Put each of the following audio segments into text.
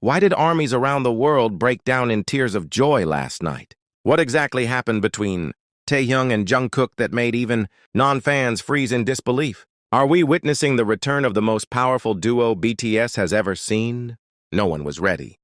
Why did armies around the world break down in tears of joy last night? What exactly happened between Taehyung and Jungkook that made even non-fans freeze in disbelief? Are we witnessing the return of the most powerful duo BTS has ever seen? No one was ready.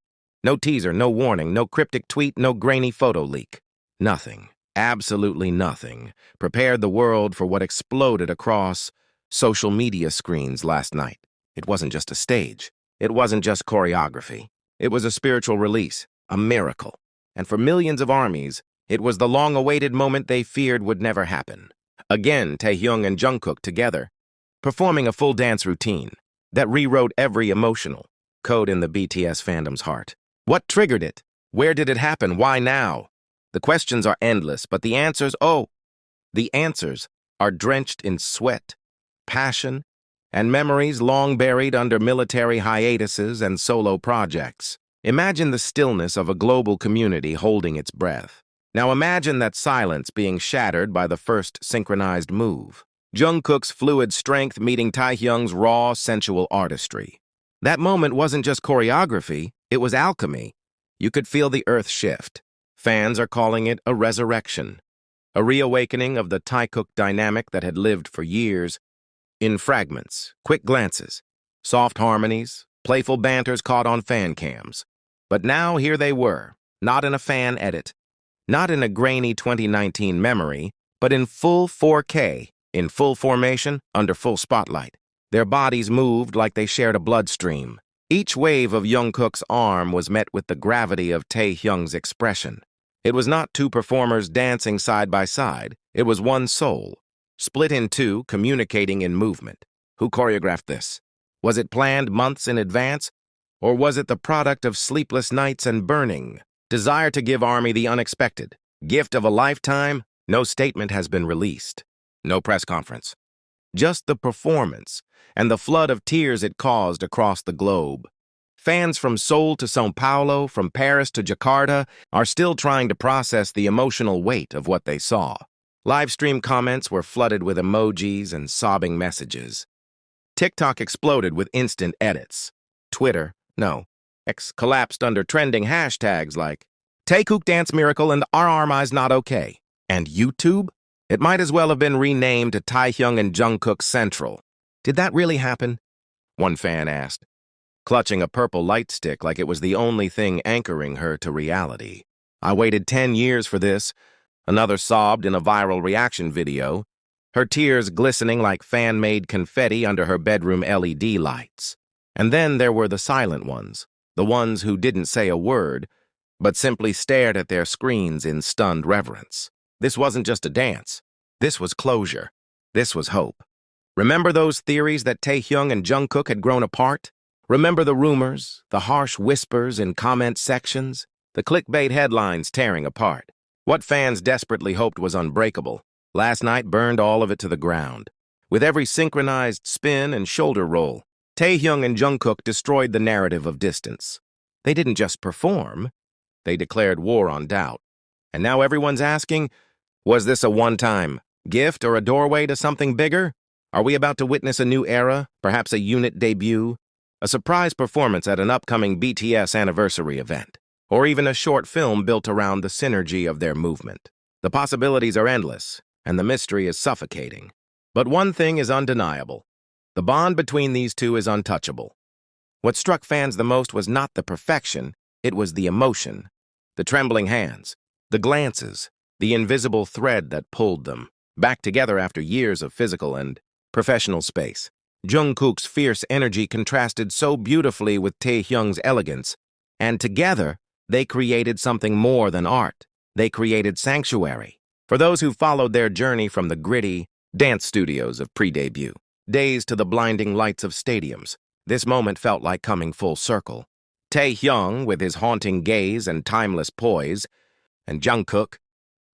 No teaser, no warning, no cryptic tweet, no grainy photo leak. Nothing, absolutely nothing, prepared the world for what exploded across social media screens last night. It wasn't just a stage. It wasn't just choreography. It was a spiritual release, a miracle. And for millions of armies, it was the long-awaited moment they feared would never happen. Again, Taehyung and Jungkook together, performing a full dance routine that rewrote every emotional code in the BTS fandom's heart. What triggered it? Where did it happen? Why now? The questions are endless, but the answers are drenched in sweat, passion, and memories long buried under military hiatuses and solo projects. Imagine the stillness of a global community holding its breath. Now imagine that silence being shattered by the first synchronized move. Jungkook's fluid strength meeting Taehyung's raw, sensual artistry. That moment wasn't just choreography, it was alchemy. You could feel the earth shift. Fans are calling it a resurrection, a reawakening of the Taehyung dynamic that had lived for years in fragments, quick glances, soft harmonies, playful banters caught on fan cams. But now here they were, not in a fan edit, not in a grainy 2019 memory, but in full 4K, in full formation, under full spotlight. Their bodies moved like they shared a bloodstream. Each wave of Jungkook's arm was met with the gravity of Taehyung's expression. It was not two performers dancing side by side. It was one soul, split in two, communicating in movement. Who choreographed this? Was it planned months in advance? Or was it the product of sleepless nights and burning desire to give ARMY the unexpected? Gift of a lifetime? No statement has been released. No press conference. Just the performance and the flood of tears it caused across the globe. Fans from Seoul to São Paulo, from Paris to Jakarta, are still trying to process the emotional weight of what they saw. Livestream comments were flooded with emojis and sobbing messages. TikTok exploded with instant edits. Twitter, no, X collapsed under trending hashtags like Taehyung Dance Miracle and Our Army's Not Okay. And YouTube? It might as well have been renamed to Taehyung and Jungkook Central. Did that really happen? One fan asked, clutching a purple light stick like it was the only thing anchoring her to reality. I waited 10 years for this, another sobbed in a viral reaction video, her tears glistening like fan-made confetti under her bedroom LED lights. And then there were the silent ones, the ones who didn't say a word, but simply stared at their screens in stunned reverence. This wasn't just a dance. This was closure. This was hope. Remember those theories that Taehyung and Jungkook had grown apart? Remember the rumors, the harsh whispers in comment sections, the clickbait headlines tearing apart? What fans desperately hoped was unbreakable, last night burned all of it to the ground. With every synchronized spin and shoulder roll, Taehyung and Jungkook destroyed the narrative of distance. They didn't just perform, they declared war on doubt. And now everyone's asking, was this a one-time gift or a doorway to something bigger? Are we about to witness a new era, perhaps a unit debut, a surprise performance at an upcoming BTS anniversary event, or even a short film built around the synergy of their movement? The possibilities are endless, and the mystery is suffocating. But one thing is undeniable. The bond between these two is untouchable. What struck fans the most was not the perfection, it was the emotion, the trembling hands, the glances, the invisible thread that pulled them back together after years of physical and professional space. Jungkook's fierce energy contrasted so beautifully with Taehyung's elegance, and together they created something more than art. They created sanctuary. For those who followed their journey from the gritty dance studios of pre-debut days to the blinding lights of stadiums, this moment felt like coming full circle. Taehyung, with his haunting gaze and timeless poise, and Jungkook,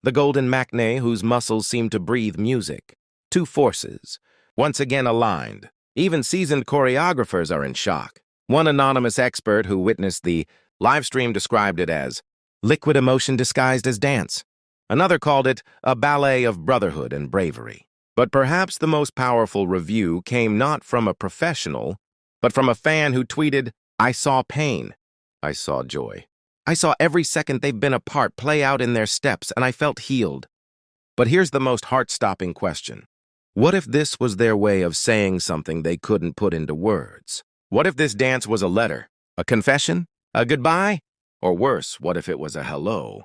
the golden matinee whose muscles seemed to breathe music. Two forces, once again aligned. Even seasoned choreographers are in shock. One anonymous expert who witnessed the live stream described it as liquid emotion disguised as dance. Another called it a ballet of brotherhood and bravery. But perhaps the most powerful review came not from a professional, but from a fan who tweeted, "I saw pain. I saw joy. I saw every second they've been apart play out in their steps, and I felt healed. But here's the most heart-stopping question. What if this was their way of saying something they couldn't put into words? What if this dance was a letter, a confession, a goodbye? Or worse, what if it was a hello?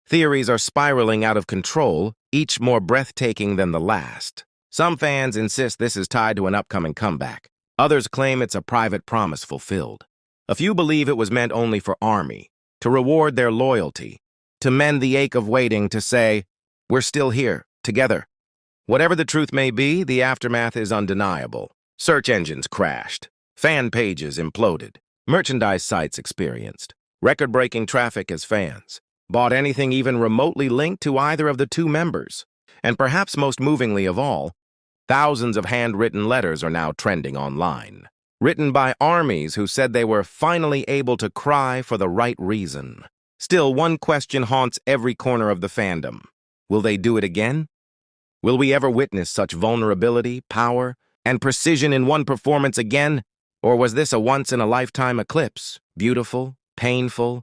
Theories are spiraling out of control, each more breathtaking than the last. Some fans insist this is tied to an upcoming comeback. Others claim it's a private promise fulfilled. A few believe it was meant only for ARMY, to reward their loyalty, to mend the ache of waiting, to say, we're still here, together. Whatever the truth may be, the aftermath is undeniable. Search engines crashed. Fan pages imploded. Merchandise sites experienced record-breaking traffic as fans bought anything even remotely linked to either of the two members. And perhaps most movingly of all, thousands of handwritten letters are now trending online, written by ARMYs who said they were finally able to cry for the right reason. Still, one question haunts every corner of the fandom. Will they do it again? Will we ever witness such vulnerability, power, and precision in one performance again? Or was this a once-in-a-lifetime eclipse, beautiful, painful,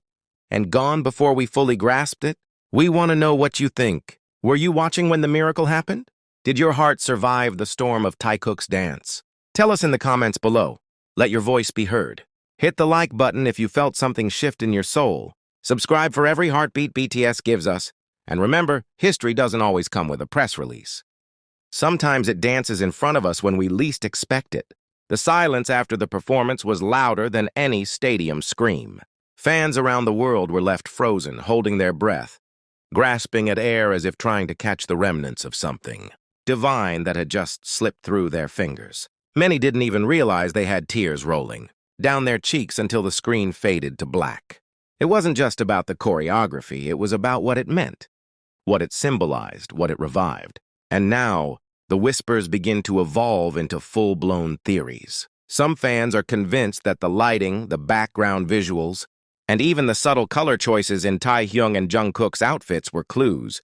and gone before we fully grasped it? We want to know what you think. Were you watching when the miracle happened? Did your heart survive the storm of Taehyung's dance? Tell us in the comments below. Let your voice be heard. Hit the like button if you felt something shift in your soul. Subscribe for every heartbeat BTS gives us. And remember, history doesn't always come with a press release. Sometimes it dances in front of us when we least expect it. The silence after the performance was louder than any stadium scream. Fans around the world were left frozen, holding their breath, grasping at air as if trying to catch the remnants of something divine that had just slipped through their fingers. Many didn't even realize they had tears rolling down their cheeks until the screen faded to black. It wasn't just about the choreography, it was about what it meant, what it symbolized, what it revived. And now, the whispers begin to evolve into full-blown theories. Some fans are convinced that the lighting, the background visuals, and even the subtle color choices in Taehyung and Jungkook's outfits were clues.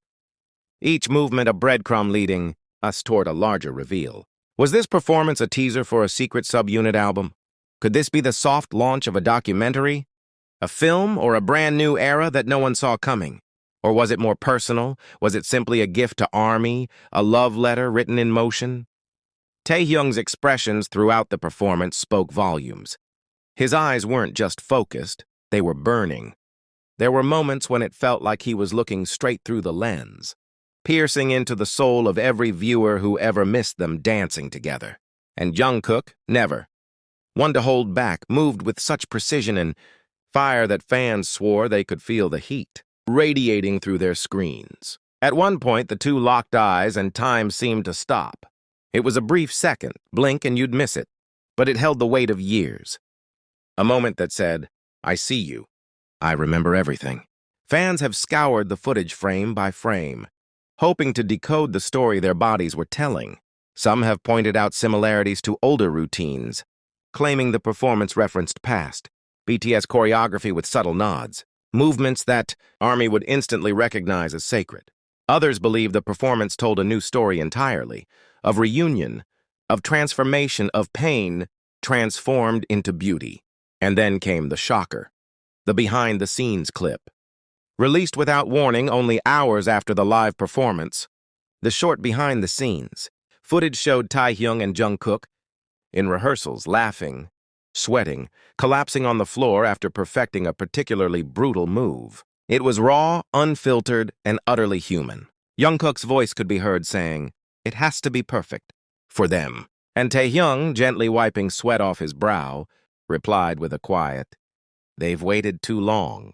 Each movement a breadcrumb leading us toward a larger reveal. Was this performance a teaser for a secret subunit album? Could this be the soft launch of a documentary, a film, or a brand new era that no one saw coming? Or was it more personal? Was it simply a gift to ARMY, a love letter written in motion? Taehyung's expressions throughout the performance spoke volumes. His eyes weren't just focused, they were burning. There were moments when it felt like he was looking straight through the lens, piercing into the soul of every viewer who ever missed them dancing together. And Jungkook, never. One to hold back, moved with such precision and fire that fans swore they could feel the heat radiating through their screens. At one point, the two locked eyes and time seemed to stop. It was a brief second, blink and you'd miss it, but it held the weight of years. A moment that said, I see you. I remember everything. Fans have scoured the footage frame by frame, hoping to decode the story their bodies were telling. Some have pointed out similarities to older routines, claiming the performance referenced past BTS choreography with subtle nods, movements that ARMY would instantly recognize as sacred. Others believe the performance told a new story entirely, of reunion, of transformation, of pain transformed into beauty. And then came the shocker, the behind-the-scenes clip. Released without warning only hours after the live performance, the short behind-the-scenes footage showed Taehyung and Jungkook in rehearsals, laughing, sweating, collapsing on the floor after perfecting a particularly brutal move. It was raw, unfiltered, and utterly human. Jungkook's voice could be heard saying, "It has to be perfect for them." And Taehyung, gently wiping sweat off his brow, replied with a quiet, "They've waited too long."